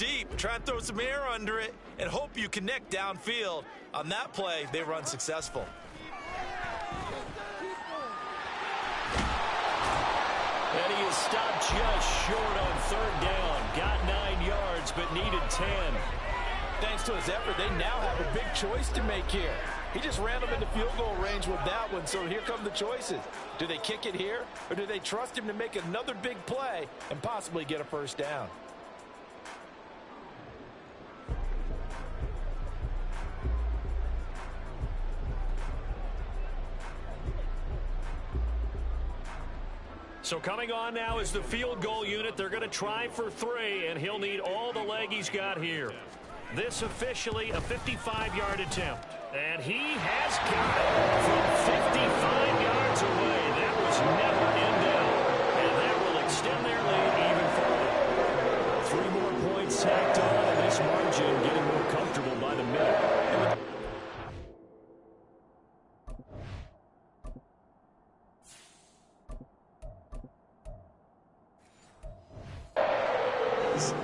deep. Try and throw some air under it and hope you connect downfield. On that play, they run successful. And he is stopped just short on third down. Got 9 yards, but needed 10. Thanks to his effort, they now have a big choice to make here. He just ran them into field goal range with that one, so here come the choices. Do they kick it here, or do they trust him to make another big play and possibly get a first down? So coming on now is the field goal unit. They're going to try for 3, and he'll need all the leg he's got here. This officially a 55-yard attempt. And he has got it from 55 yards away. That was never in doubt. And that will extend their lead even further. 3 more points tacked on, and this margin getting more comfortable by the minute.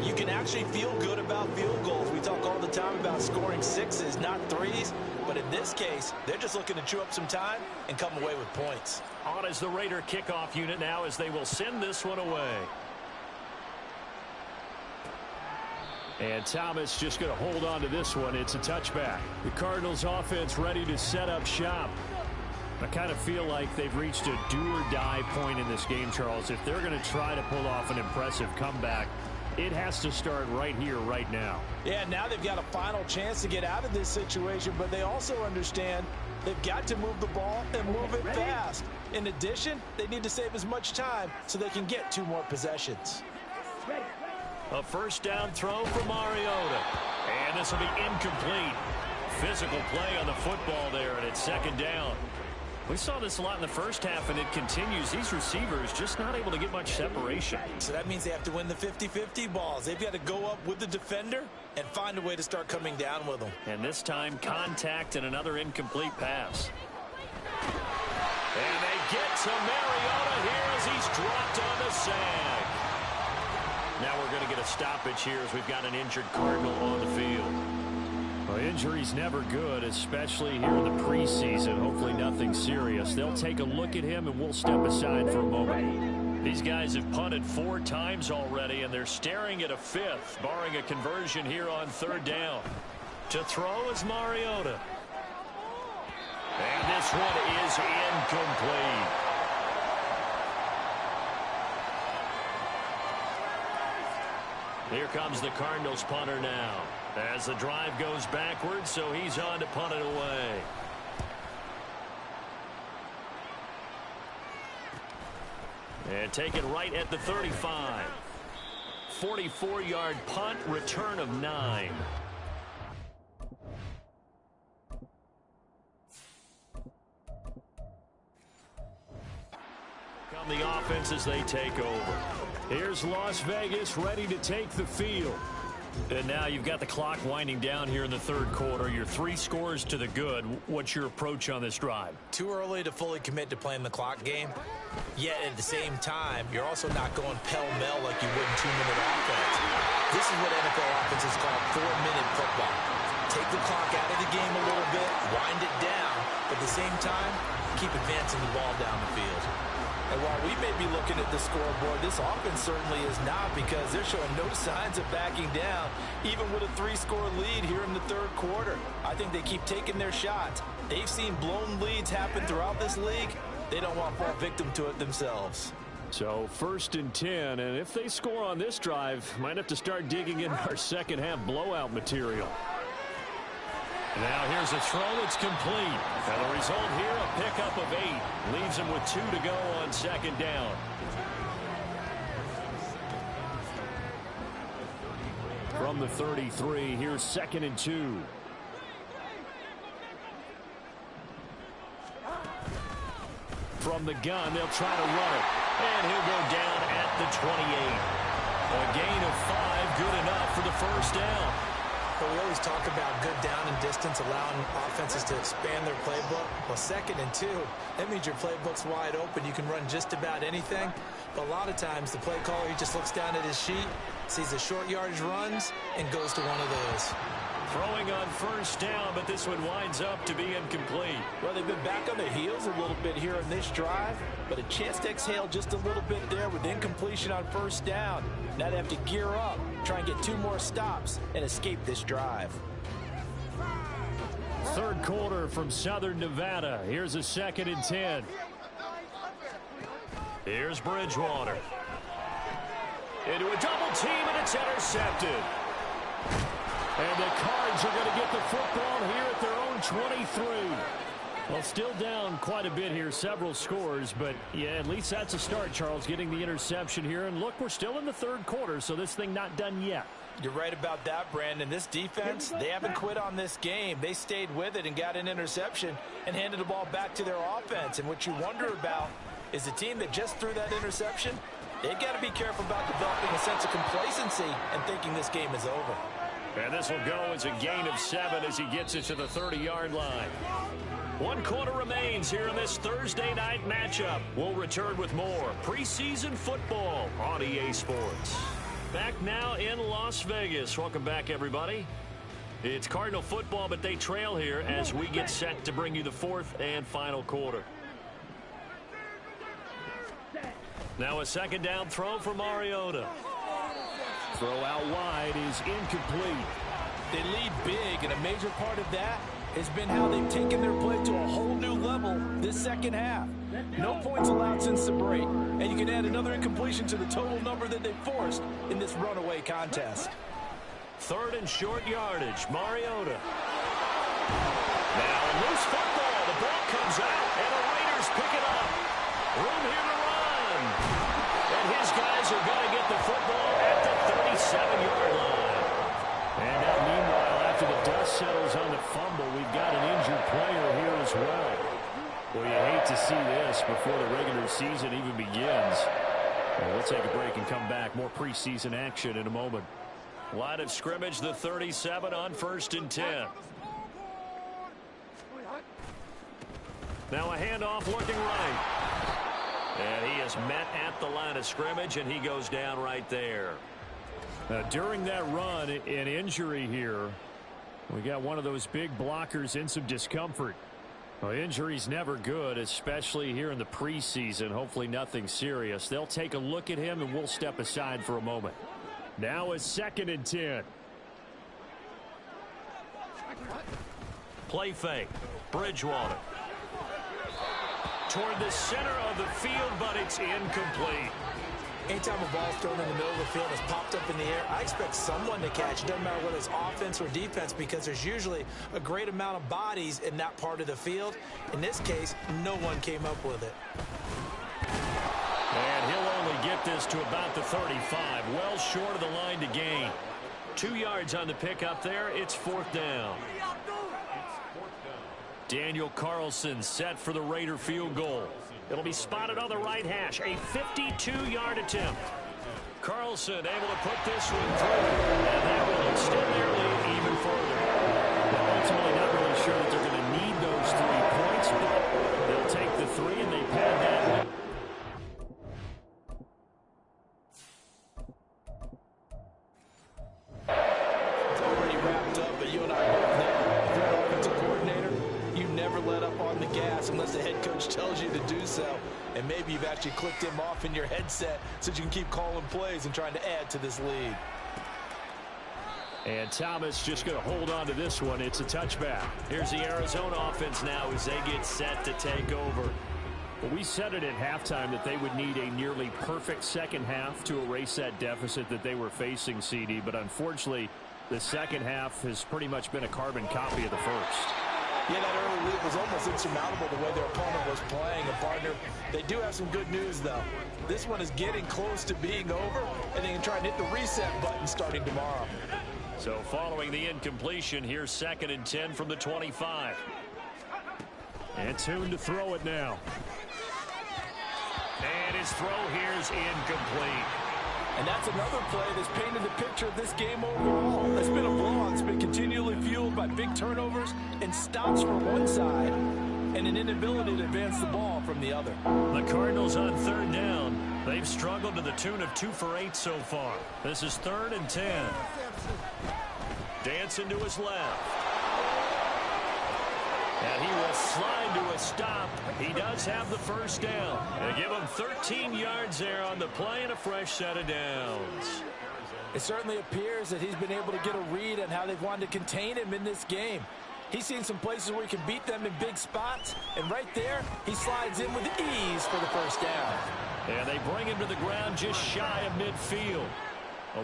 You can actually feel good about field goals. We talk all the time about scoring 6s, not 3s. But in this case, they're just looking to chew up some time and come away with points. On is the Raider kickoff unit now as they will send this one away. And Thomas just going to hold on to this one. It's a touchback. The Cardinals offense ready to set up shop. I kind of feel like they've reached a do-or-die point in this game, Charles. If they're going to try to pull off an impressive comeback, it has to start right here, right now. Yeah, now they've got a final chance to get out of this situation, but they also understand they've got to move the ball and move it fast. In addition, they need to save as much time so they can get 2 more possessions. A first down throw for Mariota. And this will be incomplete. Physical play on the football there, and it's second down. We saw this a lot in the first half, and it continues. These receivers just not able to get much separation. So that means they have to win the 50-50 balls. They've got to go up with the defender and find a way to start coming down with them. And this time, contact and another incomplete pass. And they get to Mariota here as he's dropped on the sag. Now we're going to get a stoppage here as we've got an injured Cardinal on the field. Well, injury's never good, especially here in the preseason. Hopefully nothing serious. They'll take a look at him, and we'll step aside for a moment. These guys have punted 4 times already, and they're staring at a 5th, barring a conversion here on third down. To throw is Mariota. And this one is incomplete. Here comes the Cardinals punter now. As the drive goes backwards, so he's on to punt it away. And take it right at the 35. 44-yard punt, return of 9. Come the offense as they take over. Here's Las Vegas ready to take the field. And now you've got the clock winding down here in the third quarter. Your 3 scores to the good. What's your approach on this drive? Too early to fully commit to playing the clock game. Yet at the same time, you're also not going pell-mell like you would in 2-minute offense. This is what NFL offenses call 4-minute football. Take the clock out of the game a little bit, wind it down, but at the same time, keep advancing the ball down the field. And while we may be looking at the scoreboard, this offense certainly is not, because they're showing no signs of backing down, even with a 3-score lead here in the third quarter. I think they keep taking their shots. They've seen blown leads happen throughout this league. They don't want to fall victim to it themselves. So 1st and 10, and if they score on this drive, might have to start digging in our second half blowout material. Now here's a throw that's complete. And the result here, a pickup of 8. Leaves him with 2 to go on second down. From the 33, here's 2nd and 2. From the gun, they'll try to run it. And he'll go down at the 28. A gain of 5, good enough for the first down. But we always talk about good down and distance, allowing offenses to expand their playbook. Well, 2nd and 2, that means your playbook's wide open. You can run just about anything. But a lot of times, the play caller, he just looks down at his sheet, sees the short yardage runs, and goes to one of those. Throwing on 1st down, but this one winds up to be incomplete. Well, they've been back on their heels a little bit here in this drive, but a chance to exhale just a little bit there with incompletion on 1st down. Now they have to gear up, try and get 2 more stops, and escape this drive. 3rd quarter from Southern Nevada. Here's a 2nd and 10. Here's Bridgewater. Into a double team, and it's intercepted. And the Cards are going to get the football here at their own 23. Well, still down quite a bit here, several scores, but yeah, at least that's a start, Charles, getting the interception here. And look, we're still in the 3rd quarter, so this thing not done yet. You're right about that, Brandon. This defense, they haven't quit on this game. They stayed with it and got an interception and handed the ball back to their offense. And what you wonder about is the team that just threw that interception, they've got to be careful about developing a sense of complacency and thinking this game is over. And this will go as a gain of 7 as he gets it to the 30-yard line. 1 quarter remains here in this Thursday night matchup. We'll return with more preseason football on EA Sports. Back now in Las Vegas. Welcome back, everybody. It's Cardinal football, but they trail here as we get set to bring you the 4th and final quarter. Now a 2nd down throw for Mariota. Throw out wide is incomplete. They lead big, and a major part of that has been how they've taken their play to a whole new level this 2nd half. No points allowed since the break, and you can add another incompletion to the total number that they forced in this runaway contest. 3rd and short yardage, Mariota. Now loose football. The ball comes out, and the Raiders pick it up. Room here to run. And his guys are going to get the football at the 37-yard line. And now, meanwhile, after the dust settles on the fumble, we've got an injured player here as well. Well, you hate to see this before the regular season even begins. Well, we'll take a break and come back. More preseason action in a moment. Line of scrimmage, the 37 on 1st and 10. Now a handoff looking right. And he is met at the line of scrimmage, and he goes down right there. During that run, an injury here. We got one of those big blockers in some discomfort. Well, injury's never good, especially here in the preseason. Hopefully nothing serious. They'll take a look at him, and we'll step aside for a moment. Now a 2nd and 10. Play fake. Bridgewater. Toward the center of the field, but it's incomplete. Anytime a ball's thrown in the middle of the field and has popped up in the air, I expect someone to catch it. Doesn't matter whether it's offense or defense, because there's usually a great amount of bodies in that part of the field. In this case, no one came up with it. And he'll only get this to about the 35, well short of the line to gain. 2 yards on the pickup there. It's 4th down. Daniel Carlson set for the Raider field goal. It'll be spotted on the right hash. A 52-yard attempt. Carlson able to put this one through. And that will extend their lead even further. Well, ultimately not really sure that they're going to need those 3 points, but they'll take the 3 and they pad that lead. It's already wrapped up, but you and I both know if you're an offensive coordinator, you never let up on the gas unless the head coach tells you to do so. And maybe you've actually clicked him off in your headset so you can keep calling plays and trying to add to this lead. And Thomas just going to hold on to this one. It's a touchback. Here's the Arizona offense now as they get set to take over. Well, we said it at halftime that they would need a nearly perfect 2nd half to erase that deficit that they were facing, CD. But unfortunately, the 2nd half has pretty much been a carbon copy of the first. Yeah, that early lead was almost insurmountable the way their opponent was playing. And, partner, they do have some good news, though. This one is getting close to being over, and they can try and hit the reset button starting tomorrow. So following the incompletion, here's 2nd and 10 from the 25. And Tune to throw it now. And his throw here's incomplete. And that's another play that's painted the picture of this game overall. It's been a blowout. It's been continually fueled by big turnovers and stops from one side and an inability to advance the ball from the other. The Cardinals on third down. They've struggled to the tune of 2 for 8 so far. This is 3rd and 10. Dancing to his left. And he will slide to a stop. He does have the first down. They give him 13 yards there on the play and a fresh set of downs. It certainly appears that he's been able to get a read on how they've wanted to contain him in this game. He's seen some places where he can beat them in big spots, and right there, he slides in with ease for the first down. And they bring him to the ground just shy of midfield.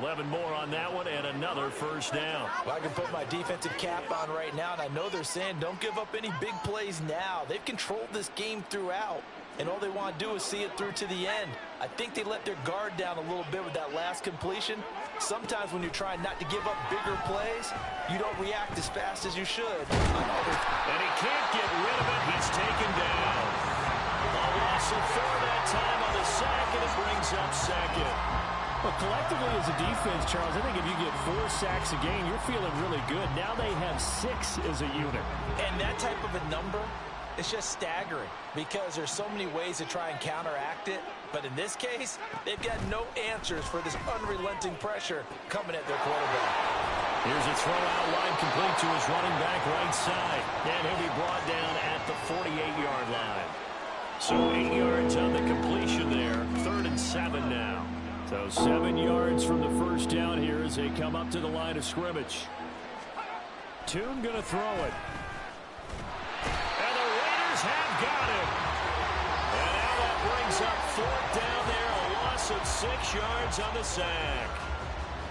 11 more on that one and another first down. Well, I can put my defensive cap on right now, and I know they're saying don't give up any big plays now. They've controlled this game throughout, and all they want to do is see it through to the end. I think they let their guard down a little bit with that last completion. Sometimes when you're trying not to give up bigger plays, you don't react as fast as you should. And he can't get rid of it. He's taken down. A loss of 4 that time on the sack, and it brings up second. Well, collectively as a defense, Charles, I think if you get 4 sacks a game, you're feeling really good. Now they have 6 as a unit. And that type of a number, it's just staggering because there's so many ways to try and counteract it. But in this case, they've got no answers for this unrelenting pressure coming at their quarterback. Here's a throw out line complete to his running back right side. And he'll be brought down at the 48-yard line. So 8 yards on the completion there. 3rd and 7 now. So 7 yards from the first down here as they come up to the line of scrimmage. Toon going to throw it. And the Raiders have got him. And now that brings up 4th down there. A loss of 6 yards on the sack.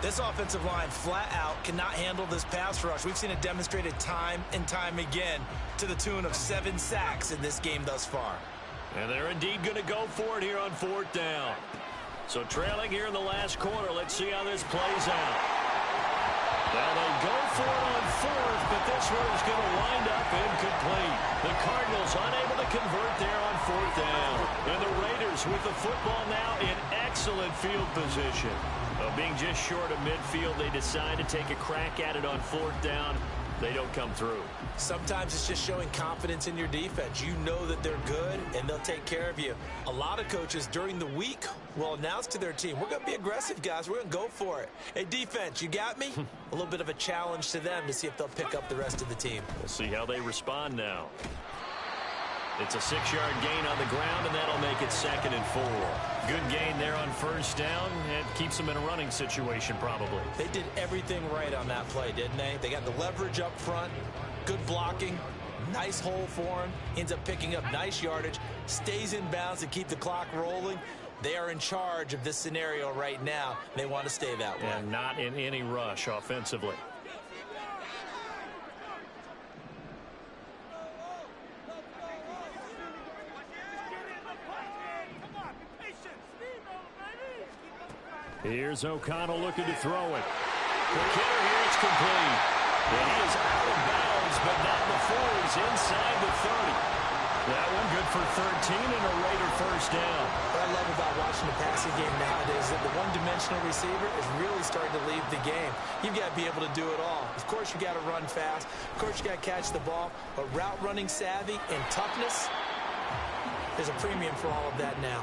This offensive line flat out cannot handle this pass rush. We've seen it demonstrated time and time again to the tune of 7 sacks in this game thus far. And they're indeed going to go for it here on 4th down. So trailing here in the last quarter. Let's see how this plays out. Now they go for it on 4th, but this one is going to wind up incomplete. The Cardinals unable to convert there on 4th down. And the Raiders with the football now in excellent field position. Being just short of midfield, they decide to take a crack at it on 4th down. They don't come through. Sometimes it's just showing confidence in your defense. You know that they're good, and they'll take care of you. A lot of coaches during the week will announce to their team, we're going to be aggressive, guys. We're going to go for it. Hey, defense, you got me? A little bit of a challenge to them to see if they'll pick up the rest of the team. We'll see how they respond now. It's a 6-yard gain on the ground, and that'll make it 2nd and 4. Good gain there on 1st down, and keeps them in a running situation probably. They did everything right on that play, didn't they? They got the leverage up front, good blocking, nice hole for him, ends up picking up nice yardage, stays in bounds to keep the clock rolling. They are in charge of this scenario right now. They want to stay that way. And not in any rush offensively. Here's O'Connell looking to throw it. The kicker here, it's complete. And he is out of bounds, but not before he's inside the 30. That one good for 13 and a Raider first down. What I love about watching the passing game nowadays is that the one-dimensional receiver is really starting to leave the game. You've got to be able to do it all. Of course, you got to run fast. Of course, you got to catch the ball. But route running savvy and toughness, there's a premium for all of that now.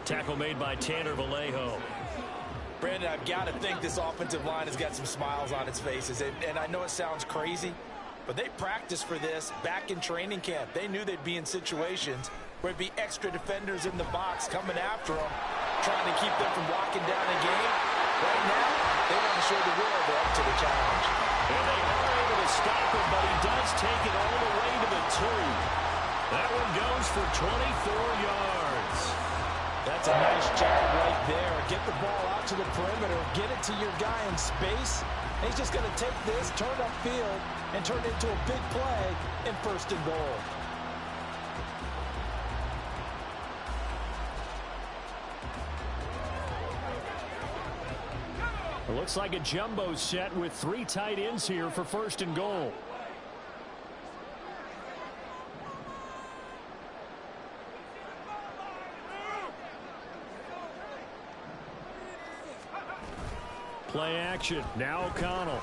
Tackle made by Tanner Vallejo. Brandon, I've got to think this offensive line has got some smiles on its faces. And I know it sounds crazy, but they practiced for this back in training camp. They knew they'd be in situations where it'd be extra defenders in the box coming after them, trying to keep them from walking down the game. Right now, they want to show the world they're up to the challenge. And they are able to stop him, but he does take it all the way to the 2. That one goes for 24 yards. That's a nice job right there. Get the ball out to the perimeter. Get it to your guy in space. And he's just going to take this, turn upfield, and turn it into a big play in 1st and goal. It looks like a jumbo set with 3 tight ends here for 1st and goal. Play action. Now O'Connell.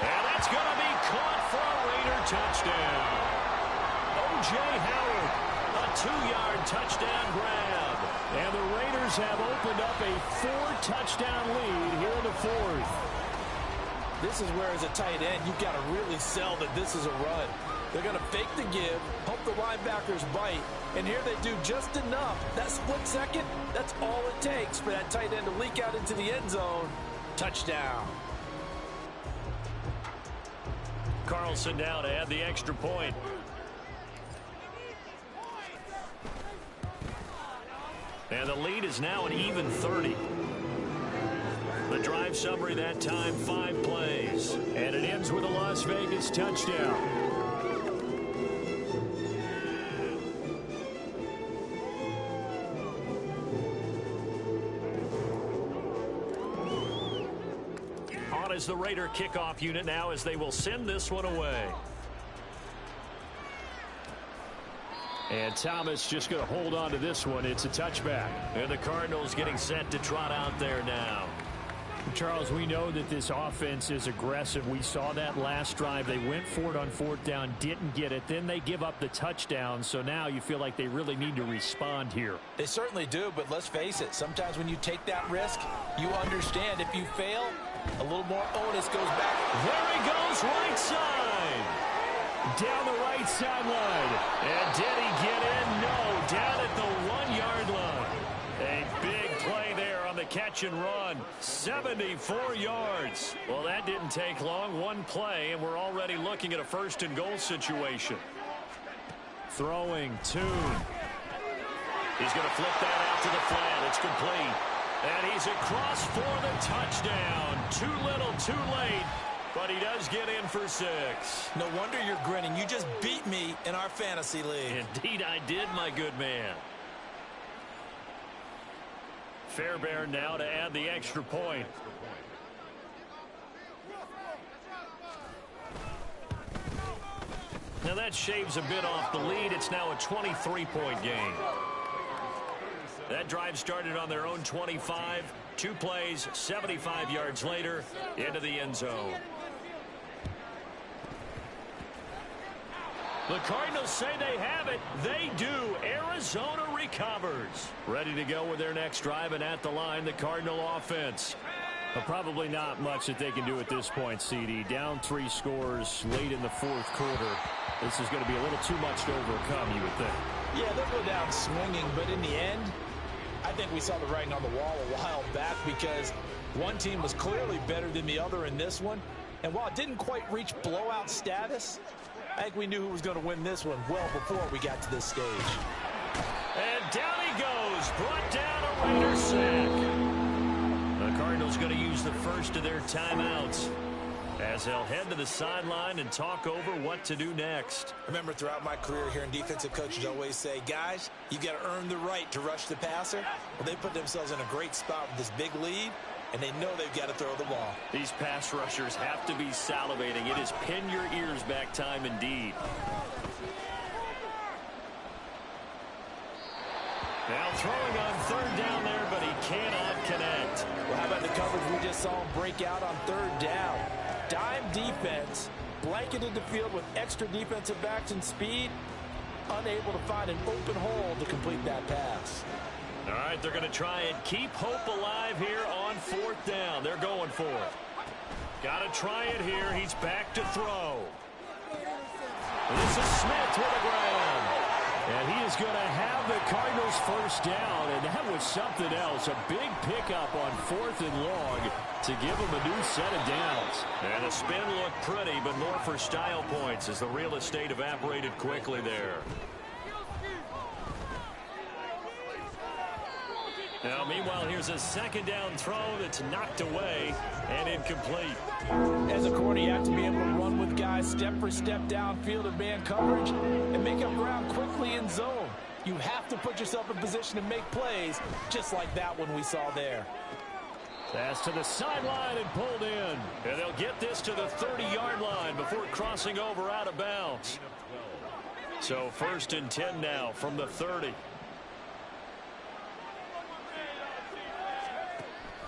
And that's going to be caught for a Raider touchdown. O.J. Howard, a 2-yard touchdown grab. And the Raiders have opened up a 4-touchdown lead here in the fourth. This is where, as a tight end, you've got to really sell that this is a run. They're going to fake the give, hope the linebackers bite, and here they do just enough. That split second, that's all it takes for that tight end to leak out into the end zone. Touchdown. Carlson down to add the extra point. And the lead is now an even 30. The drive summary that time, 5 plays. And it ends with a Las Vegas touchdown. On is the Raider kickoff unit now as they will send this one away. And Thomas just going to hold on to this one. It's a touchback. And the Cardinals getting set to trot out there now. Charles, we know that this offense is aggressive. We saw that last drive. They went for it on 4th down, didn't get it. Then they give up the touchdown. So now you feel like they really need to respond here. They certainly do, but let's face it. Sometimes when you take that risk, you understand if you fail, a little more onus goes back. There he goes, right side. Down the right sideline. And did he get in? No, down at the 1-yard line. A big play there on the catch and run. 74 yards. Well, that didn't take long. One play, and we're already looking at a 1st and goal situation. Throwing Tune. He's going to flip that out to the flat. It's complete. And he's across for the touchdown. Too little, too late. But he does get in for 6. No wonder you're grinning. You just beat me in our fantasy league. Indeed I did, my good man. Fairbairn now to add the extra point. Now that shaves a bit off the lead. It's now a 23-point game. That drive started on their own 25. 2 plays, 75 yards later, into the end zone. The Cardinals say they have it. They do. Arizona recovers. Ready to go with their next drive, and at the line, the Cardinal offense. But probably not much that they can do at this point, CD. Down 3 scores late in the 4th quarter. This is going to be a little too much to overcome, you would think. Yeah, they'll go down swinging, but in the end, I think we saw the writing on the wall a while back because one team was clearly better than the other in this one. And while it didn't quite reach blowout status, I think we knew who was going to win this one well before we got to this stage. And down he goes. Brought down a Raider sack. The Cardinals going to use the first of their timeouts as they'll head to the sideline and talk over what to do next. Remember, throughout my career here in defensive coaches always say, guys, you've got to earn the right to rush the passer. Well, they put themselves in a great spot with this big lead, and they know they've got to throw the ball. These pass rushers have to be salivating. It is pin your ears back time indeed. Now throwing on 3rd down there, but he cannot connect. Well, how about the coverage we just saw him break out on 3rd down? Dime defense, blanketed the field with extra defensive backs and speed, unable to find an open hole to complete that pass. All right, they're going to try and keep hope alive here on 4th down. They're going for it. Got to try it here. He's back to throw. This is Smith with a grab. And he is going to have the Cardinals 1st down, and that was something else. A big pickup on 4th and long to give him a new set of downs. And the spin looked pretty, but more for style points as the real estate evaporated quickly there. Now, meanwhile, here's a 2nd down throw that's knocked away and incomplete. As a corner, you have to be able to run with guys step for step downfield of man coverage and make up ground quickly in zone. You have to put yourself in position to make plays, just like that one we saw there. Pass to the sideline and pulled in. And they'll get this to the 30-yard line before crossing over out of bounds. So 1st and 10 now from the 30.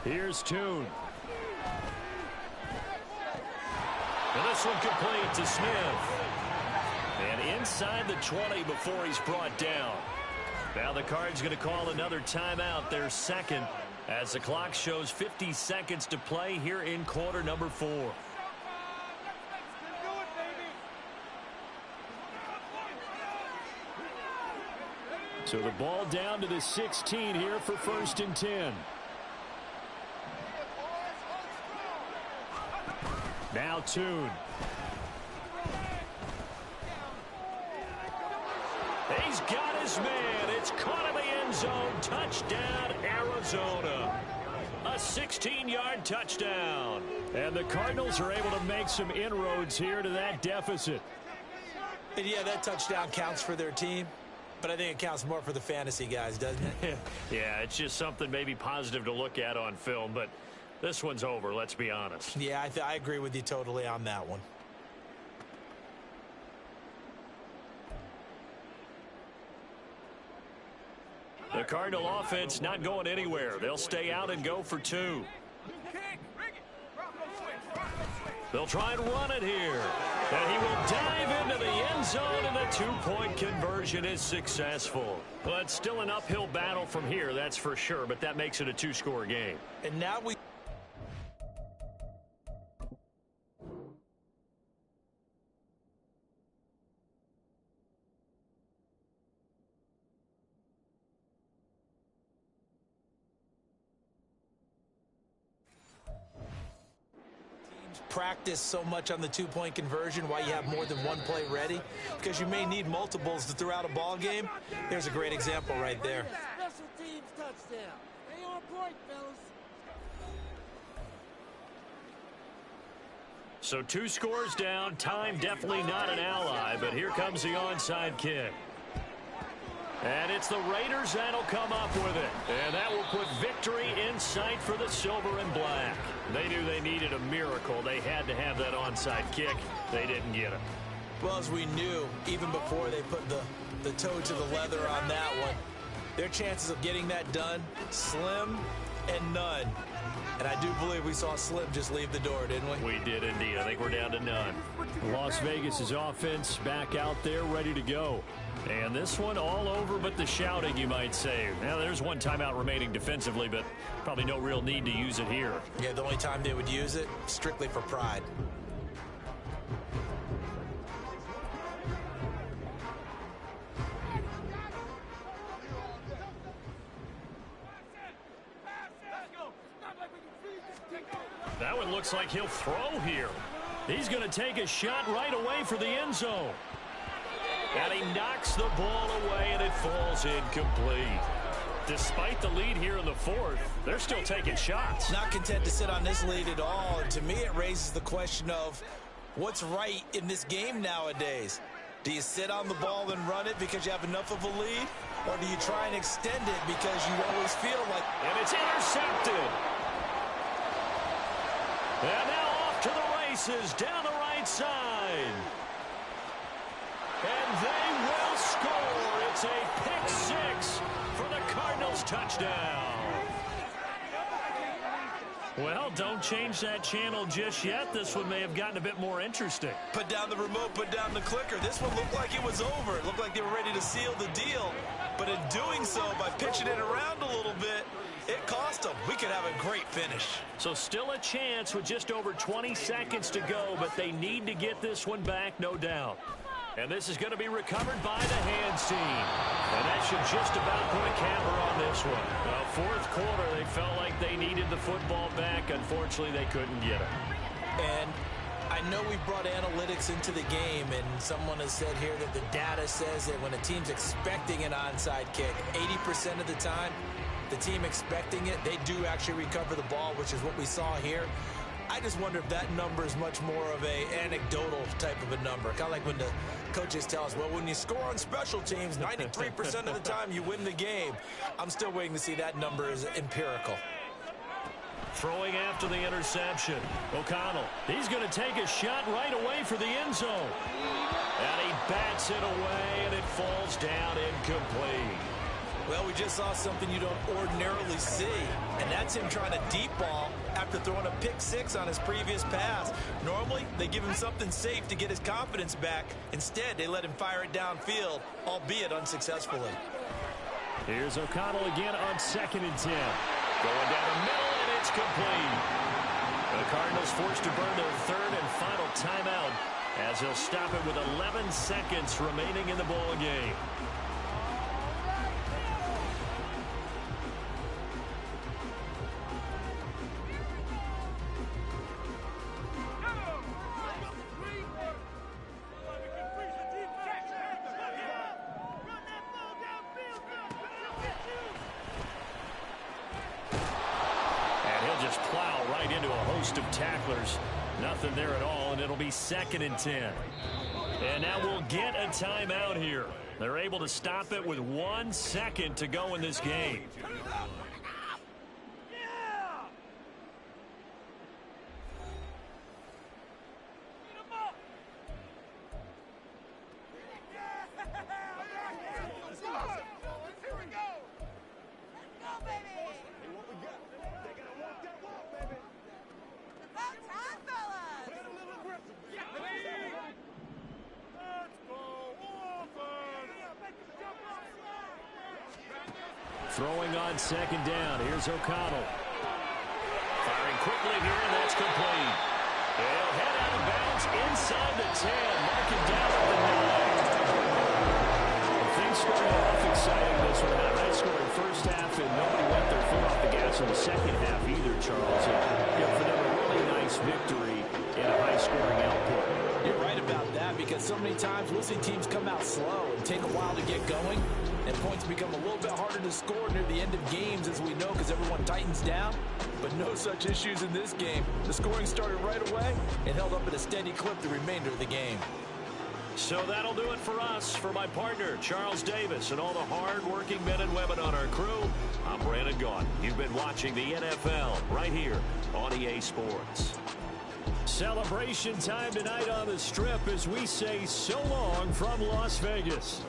Here's Toon. And this one complete to Smith. And inside the 20 before he's brought down. Now the Cards going to call another timeout, their second, as the clock shows 50 seconds to play here in quarter number 4. So the ball down to the 16 here for 1st and 10. Now Toon. He's got his man. It's caught in the end zone. Touchdown, Arizona. A 16-yard touchdown. And the Cardinals are able to make some inroads here to that deficit. And yeah, that touchdown counts for their team. But I think it counts more for the fantasy guys, doesn't it? Yeah, it's just something maybe positive to look at on film. But this one's over, let's be honest. Yeah, I agree with you totally on that one. The Cardinal offense not going anywhere. They'll stay out and go for 2. They'll try and run it here. And he will dive into the end zone, and the 2-point conversion is successful. Well, it's still an uphill battle from here, that's for sure, but that makes it a 2-score game. And now we... practice so much on the 2-point conversion, why you have more than one play ready, because you may need multiples throughout a ball game. Here's a great example right there. Special teams touchdown. Stay on point, fellas. So 2 scores down, time definitely not an ally, but here comes the onside kick. And it's the Raiders that'll come up with it. And that will put victory in sight for the silver and black. They knew they needed a miracle. They had to have that onside kick. They didn't get it. Well, as we knew, even before they put the toe to the leather on that one, their chances of getting that done, slim and none. And I do believe we saw Slim just leave the door, didn't we? We did indeed. I think we're down to none. Las Vegas's offense back out there ready to go. And this one all over but the shouting, you might say. Now, there's one timeout remaining defensively, but probably no real need to use it here. Yeah, the only time they would use it, strictly for pride. That one looks like he'll throw here. He's going to take a shot right away for the end zone. And he knocks the ball away, and it falls incomplete. Despite the lead here in the 4th, they're still taking shots. Not content to sit on this lead at all. And to me, it raises the question of what's right in this game nowadays. Do you sit on the ball and run it because you have enough of a lead? Or do you try and extend it because you always feel like... And it's intercepted. And now off to the races down the right side. And they will score. It's a pick 6 for the Cardinals touchdown. Well, don't change that channel just yet. This one may have gotten a bit more interesting. Put down the remote, put down the clicker. This one looked like it was over. It looked like they were ready to seal the deal. But in doing so, by pitching it around a little bit, it cost them. We could have a great finish. So still a chance with just over 20 seconds to go, but they need to get this one back, no doubt. And this is going to be recovered by the hands team. And that should just about put a camper on this one. Fourth quarter, they felt like they needed the football back. Unfortunately, they couldn't get it. And I know we brought analytics into the game, and someone has said here that the data says that when a team's expecting an onside kick, 80% of the time, the team expecting it, they do actually recover the ball, which is what we saw here. I just wonder if that number is much more of a anecdotal type of a number. Kind of like when the coaches tell us, well, when you score on special teams, 93% of the time you win the game. I'm still waiting to see that number is empirical. Throwing after the interception. O'Connell, he's going to take a shot right away for the end zone. And he bats it away, and it falls down incomplete. Well, we just saw something you don't ordinarily see, and that's him trying to deep ball after throwing a pick six on his previous pass. Normally, they give him something safe to get his confidence back. Instead, they let him fire it downfield, albeit unsuccessfully. Here's O'Connell again on 2nd and 10. Going down the middle, and it's complete. The Cardinals forced to burn their 3rd and final timeout as he'll stop it with 11 seconds remaining in the ball game. Of tacklers. Nothing there at all, and it'll be 2nd and 10. And now we'll get a timeout here. They're able to stop it with 1 second to go in this game. Throwing on 2nd down. Here's O'Connell. Firing quickly here, and that's complete. He'll head out of bounds inside the 10. Mark it down at the 9. Well, things started off exciting this one. A high-scoring first half, and nobody went their foot off the gas in the second half either, Charles. For them, a really nice victory in a high-scoring output. You're right about that, because so many times we'll see teams come out slow and take a while to get going, and points become a little bit harder to score near the end of games, as we know, because everyone tightens down. But no such issues in this game. The scoring started right away and held up at a steady clip the remainder of the game. So that'll do it for us. For my partner, Charles Davis, and all the hard-working men and women on our crew, I'm Brandon Gaudin. You've been watching the NFL right here on EA Sports. Celebration time tonight on the Strip as we say so long from Las Vegas.